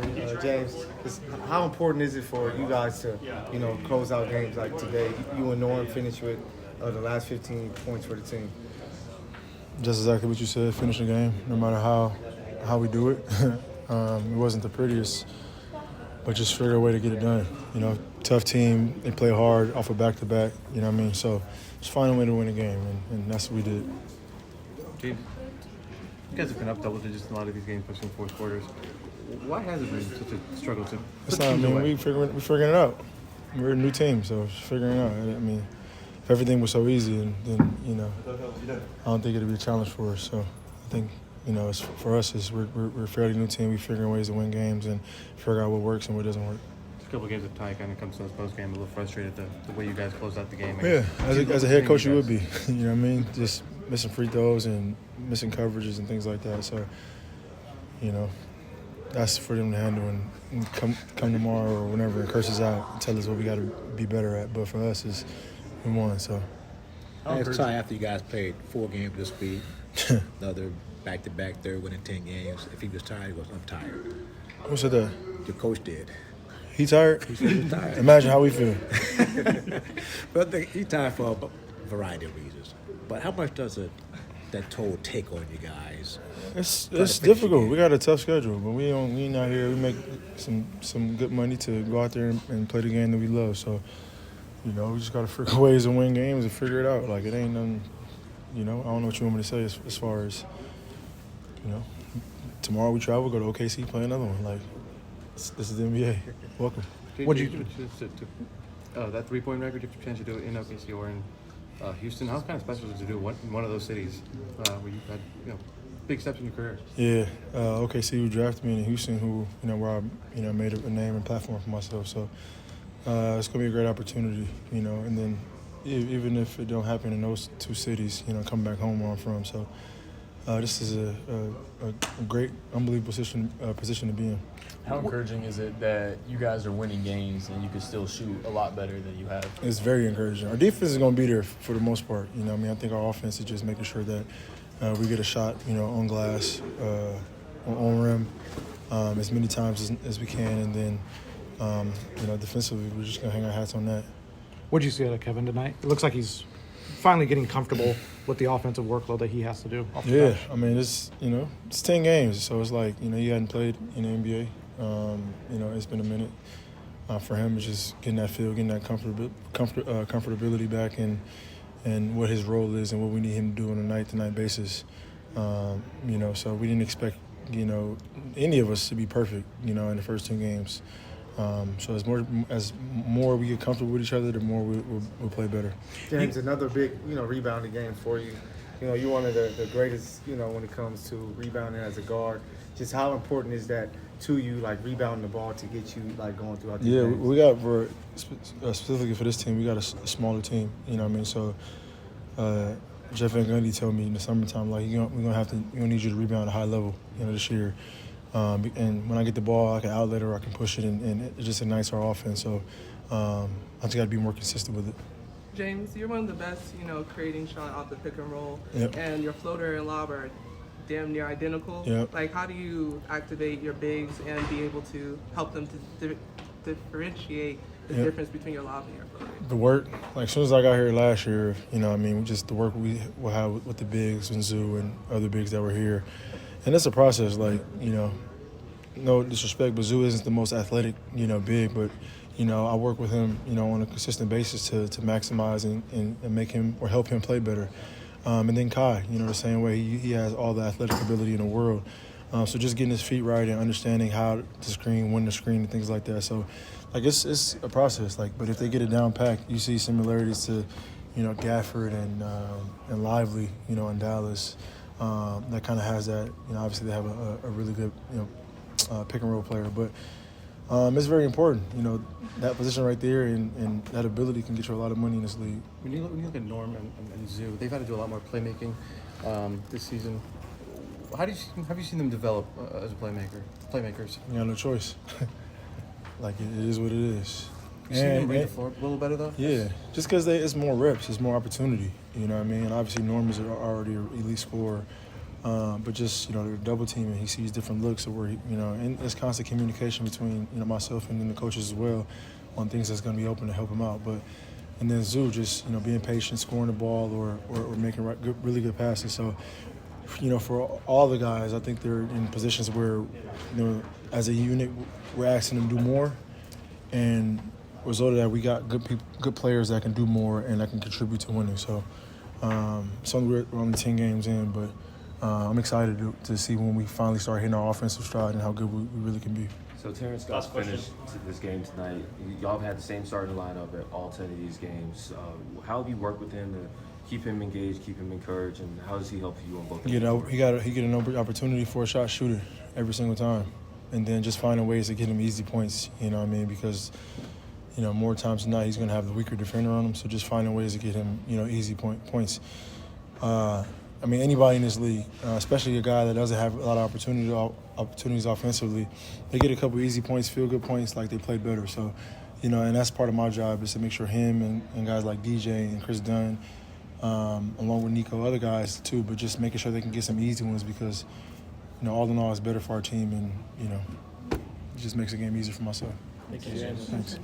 And James, how important is it for you guys to, close out games like today? You and Norm finished with the last 15 points for the team. Just exactly what you said, finish the game, no matter how we do it. It wasn't the prettiest, but just figure a way to get it done. Tough team, they play hard off of back-to-back, you know what I mean? So just find a way to win a game, and that's what we did. James, you guys have been up double digits in a lot of these games, pushing fourth quarters. Why has it been such a struggle to put teams away? We're figuring it out. We're a new team, so just figuring it out. I mean, if everything was so easy, then I don't think it'd be a challenge for us. So I think, it's, for us, we're a fairly new team. We're figuring ways to win games and figure out what works and what doesn't work. A couple of games of tie kind of comes to this postgame, a little frustrated the way you guys closed out the game. Yeah, as a head coach, you would be. You know what I mean? Just missing free throws and missing coverages and things like that. So, that's for them to handle and come tomorrow or whenever and curse us out and tell us what we got to be better at. But for us, we won. So. Last time after you guys played 4 games this week, another back-to-back, third winning 10 games. If he was tired, he goes, I'm tired. Who said that? Your coach did. He tired? He said he's tired. Imagine how we feel. But he's tired for a variety of reasons. But how much does that toll take on you guys? It's difficult. We got a tough schedule, but we ain't out here. We make some good money to go out there and play the game that we love. So, we just got to figure ways to win games and figure it out. Like, it ain't nothing, I don't know what you want me to say as far as, tomorrow we travel, go to OKC, play another one. Like, this is the NBA. Welcome. What did you that 3-point record? You have a chance to do it in OKC or in Houston. How kind of special is it to do in one of those cities where you've had big steps in your career? Yeah, OKC who drafted me, in Houston who where I made a name and platform for myself. So it's gonna be a great opportunity, and then even if it don't happen in those 2 cities, come back home where I'm from. So this is a great, unbelievable position to be in. How encouraging is it that you guys are winning games and you can still shoot a lot better than you have? It's very encouraging. Our defense is going to be there for the most part. I think our offense is just making sure that we get a shot, on glass, on rim, as many times as we can. And then, defensively, we're just going to hang our hats on that. What did you see out of Kevin tonight? It looks like he's finally getting comfortable with the offensive workload that he has to do. Yeah, I mean, it's 10 games, so it's like, he hadn't played in the NBA. It's been a minute. For him, it's just getting that feel, getting that comfortability back and what his role is and what we need him to do on a night-to-night basis. So we didn't expect, any of us to be perfect, in the first 2 games. So as more we get comfortable with each other, the more we'll play better. James, another big, rebounding game for you. You're one of the greatest, when it comes to rebounding as a guard. Just how important is that to you, like rebounding the ball to get you like going throughout the games? Yeah, we got specifically for this team, we got a smaller team. So Jeff Van Gundy told me in the summertime, like we're gonna need you to rebound at a high level, this year. And when I get the ball, I can outlet it or I can push it, and it just ignites our offense. So I just got to be more consistent with it. James, you're one of the best, creating shot off the pick and roll, Yep. and your floater and lob are damn near identical. Yep. Like, how do you activate your bigs and be able to help them to differentiate the Yep. difference between your lob and your floater? The work, like as soon as I got here last year, just the work we will have with the bigs and Zoo and other bigs that were here. And it's a process, like, no disrespect, but Zoo isn't the most athletic, big, but, I work with him, on a consistent basis to maximize and make him or help him play better. And then Kai, the same way, he has all the athletic ability in the world. So just getting his feet right and understanding how to screen, when to screen, and things like that. So, like, it's a process, like, but if they get it down packed, you see similarities to, Gafford and Lively, in Dallas. That kind of has that, obviously they have a really good, pick and roll player. But it's very important, that position right there and that ability can get you a lot of money in this league. When you look at Norm and Zoo, they've had to do a lot more playmaking this season. Have you seen them develop as playmakers? You got no choice. Like, it is what it is. You see them read the floor a little better, though? Yeah, just because it's more reps, it's more opportunity. You know what I mean? Obviously, Norm is already an elite scorer. But just, you know, they're double teaming. He sees different looks of where, and there's constant communication between, myself and then the coaches as well on things that's going to be open to help him out. And then Zoo just, being patient, scoring the ball or making really good passes. So, for all the guys, I think they're in positions where, as a unit, we're asking them to do more. And result of that, we got good players that can do more and that can contribute to winning. So, we're only 10 games in, but I'm excited to see when we finally start hitting our offensive stride and how good we really can be. So Terrence Scott's finished this game tonight. Y'all have had the same starting lineup at all 10 of these games. How have you worked with him to keep him engaged, keep him encouraged, and how does he help you on both ends? He get an opportunity for a shot shooter every single time, and then just finding ways to get him easy points. Because more times than not he's going to have the weaker defender on him. So just finding ways to get him easy points. Anybody in this league, especially a guy that doesn't have a lot of opportunities offensively, they get a couple easy points, feel good points, like they played better. So, and that's part of my job is to make sure him and guys like DJ and Chris Dunn, along with Nico, other guys too, but just making sure they can get some easy ones because, all in all, it's better for our team and, it just makes the game easier for myself. Thank you, James. Thanks.